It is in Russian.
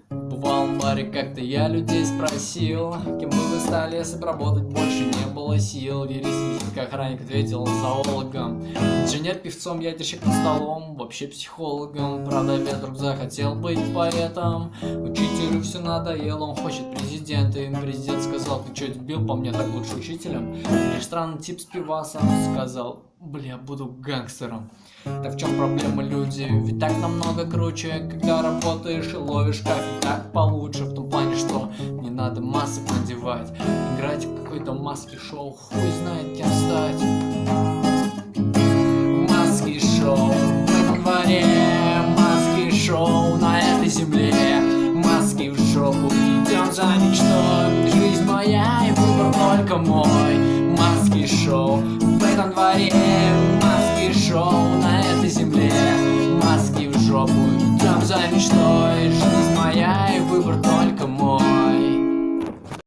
Бывал в баре, как-то я людей спросил, кем бы вы стали, если бы работать больше не было сил. Юрист, охранник, ответил зоологом. Инженер певцом, ядерщик под столом, вообще психологом. Правда, вдруг захотел быть поэтом. Учителю все надоело, он хочет президента. Им президент сказал: ты чё, дебил, по мне так лучше учителем. Лишь странный тип с пивасом сказал: бля, буду гангстером. Так в чем проблема, люди? Ведь так намного круче, когда работаешь и ловишь кайф, так получше. В том плане, что не надо масок надевать, играть в какое-то маски-шоу, хуй знает кем стать. Маски-шоу в этом дворе, маски-шоу на этой земле. Маски в жопу, идем за мечтой, жизнь моя и выбор только мой. Маски-шоу в этом дворе, маски-шоу на этой земле. Маски в жопу, идем за мечтой, жизнь моя